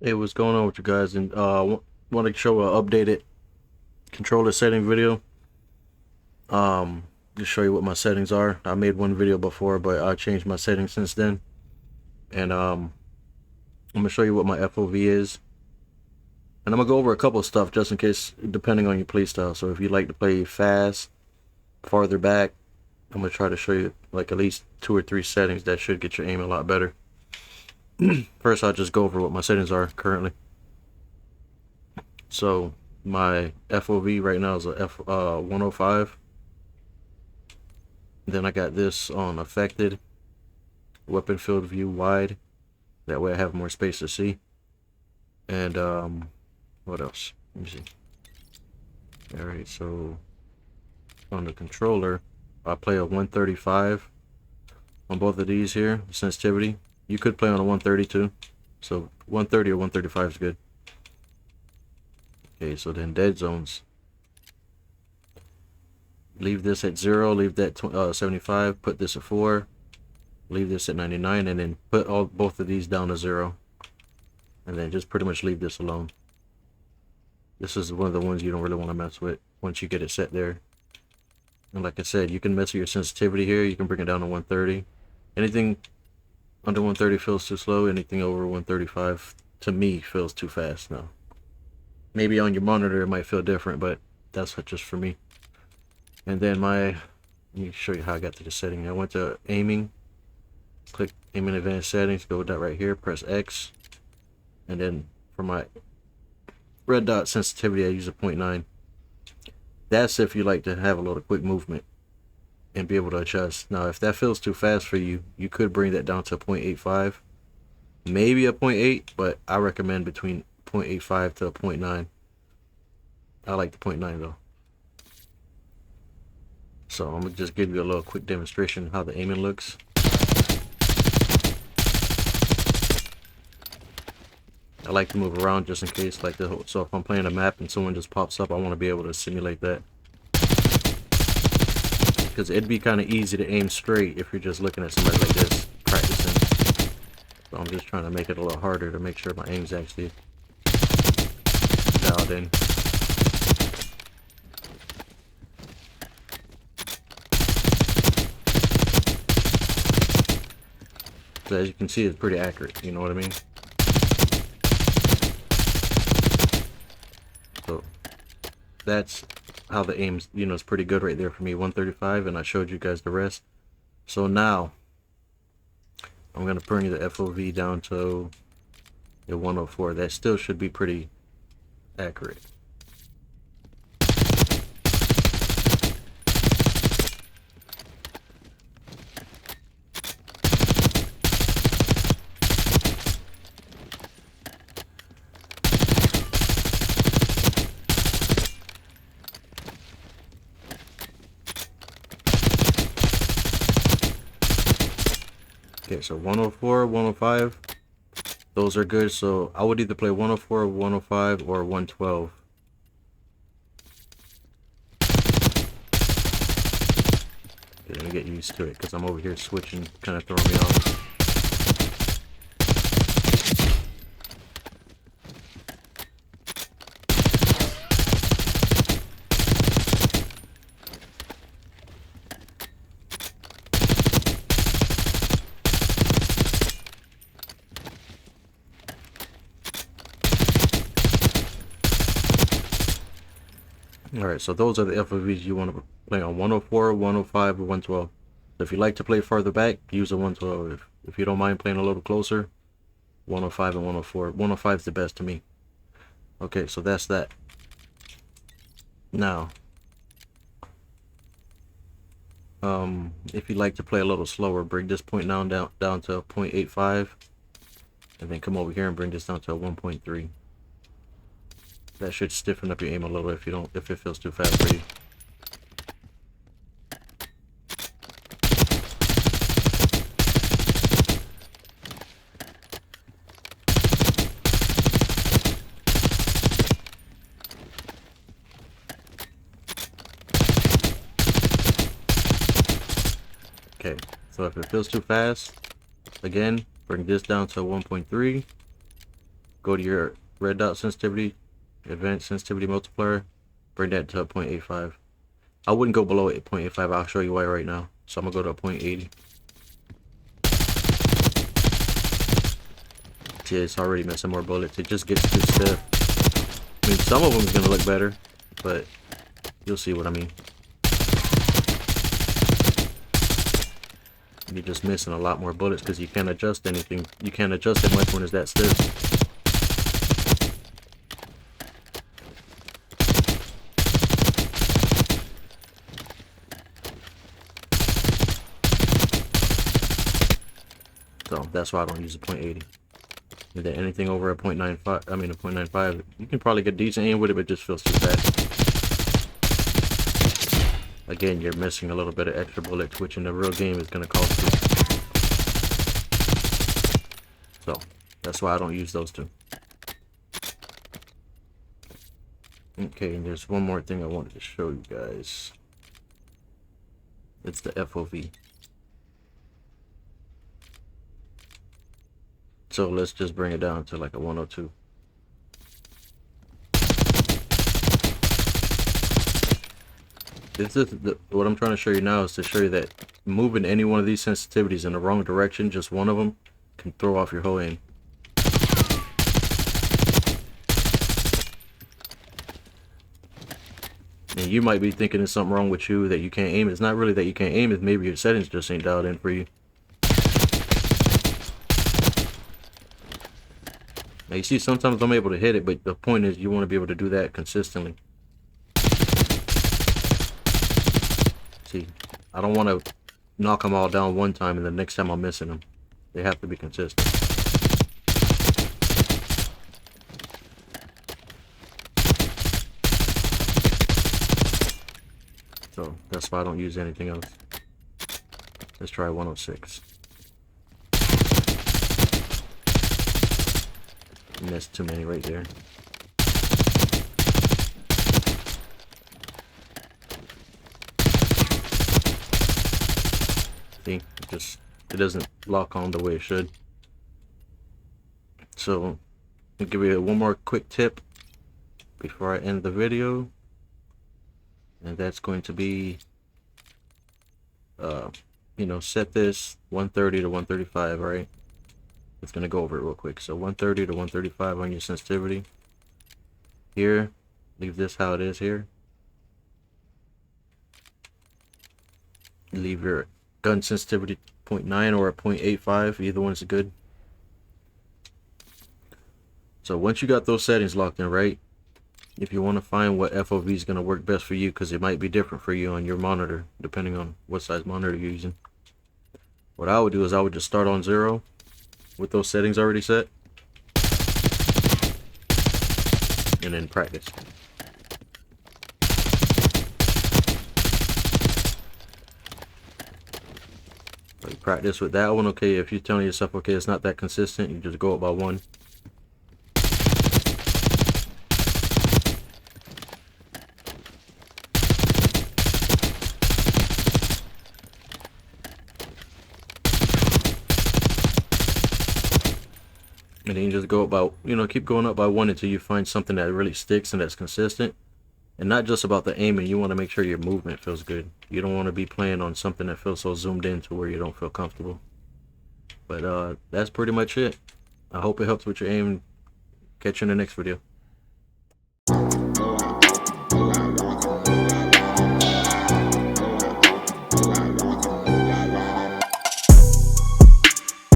Hey, what's going on with you guys? And want to show an updated controller setting video. Just show you what my settings are. I made one video before, but I changed my settings since then. And I'm gonna show you what my FOV is. And I'm gonna go over a couple of stuff just in case, depending on your play style. So if you like to play fast, farther back, I'm gonna try to show you like at least 2 or 3 settings that should get your aim a lot better. First, I'll just go over what my settings are currently. So my FOV right now is a 105. Then I got this on affected, weapon field view wide. That way I have more space to see. And what else? Let me see. All right, so on the controller, I play a 135 on both of these here. Sensitivity. You could play on a 132. So 130 or 135 is good. Okay, so then dead zones. Leave this at 0, leave that 75, put this at 4, leave this at 99, and then put both of these down to 0. And then just pretty much leave this alone. This is one of the ones you don't really want to mess with once you get it set there. And like I said, you can mess with your sensitivity here. You can bring it down to 130. Anything under 130 feels too slow. Anything over 135 to me feels too fast now. Maybe on your monitor it might feel different, but that's just for me. And then let me show you how I got to the setting. I went to aiming, click aiming advanced settings, go with that right here, press X. And then for my red dot sensitivity, I use a 0.9. That's if you like to have a little quick movement and be able to adjust. Now, if that feels too fast for you, you could bring that down to a 0.85, maybe a 0.8, but I recommend between 0.85 to a 0.9. I like the 0.9 though. So I'm gonna just give you a little quick demonstration of how the aiming looks. I like to move around just in case, like the so if I'm playing a map and someone just pops up, I want to be able to simulate that. Because it'd be kind of easy to aim straight if you're just looking at somebody like this practicing. So I'm just trying to make it a little harder to make sure my aim's actually dialed in. So as you can see, it's pretty accurate, you know what I mean? So that's how the aim's, it's pretty good right there for me, 135, and I showed you guys the rest. So now I'm gonna bring the FOV down to the 104. That still should be pretty accurate. Okay, so 104, 105, those are good. So I would either play 104, 105, or 112. Okay, let me get used to it because I'm over here switching, kind of throwing me off. Alright, so those are the FOVs you want to play on: 104, 105, or 112. So if you like to play farther back, use a 112. If you don't mind playing a little closer, 105 and 104. 105 is the best to me. Okay, so that's that. Now, if you like to play a little slower, bring this point down to 0.85, and then come over here and bring this down to a 1.3. That should stiffen up your aim a little if it feels too fast for you. Okay, so if it feels too fast, again, bring this down to 1.3. go to your red dot sensitivity, advanced sensitivity multiplier, bring that to a 0.85. I wouldn't go below 0.85. I'll show you why right now. So I'm gonna go to a 0.80. See, it's already missing more bullets. It just gets too stiff. I mean, some of them is gonna look better, but you'll see what I mean. You're just missing a lot more bullets because you can't adjust anything. You can't adjust it much when it's that stiff. So that's why I don't use a 0.80. And then anything over a 0.95, I mean a 0.95, you can probably get decent aim with it, but it just feels too fast. Again, you're missing a little bit of extra bullets, which in the real game is going to cost you. So that's why I don't use those two. Okay, and there's one more thing I wanted to show you guys. It's the FOV. So let's just bring it down to like a 102. This is what I'm trying to show you now is to show you that moving any one of these sensitivities in the wrong direction, just one of them, can throw off your whole aim. And you might be thinking there's something wrong with you, that you can't aim. It's not really that you can't aim, it's maybe your settings just ain't dialed in for you. Now you see, sometimes I'm able to hit it, but the point is you want to be able to do that consistently. See, I don't want to knock them all down one time and the next time I'm missing them. They have to be consistent. So that's why I don't use anything else. Let's try 106. Missed too many right there. See, it doesn't lock on the way it should. So I'll give you one more quick tip before I end the video, and that's going to be you know, set this 130 to 135, right? It's gonna go over it real quick. So 130 to 135 on your sensitivity. Here, leave this how it is here. Leave your gun sensitivity 0.9 or a 0.85, either one's good. So once you got those settings locked in, right, if you want to find what FOV is going to work best for you, because it might be different for you on your monitor depending on what size monitor you're using, what I would do is I would just start on 0 with those settings already set and then practice. So you practice with that one. Okay, if you're telling yourself, okay, it's not that consistent, you just go up by 1. And then you just go up by, you know, keep going up by 1 until you find something that really sticks and that's consistent. And not just about the aiming, you want to make sure your movement feels good. You don't want to be playing on something that feels so zoomed in to where you don't feel comfortable. But that's pretty much it. I hope it helps with your aim. Catch you in the next video.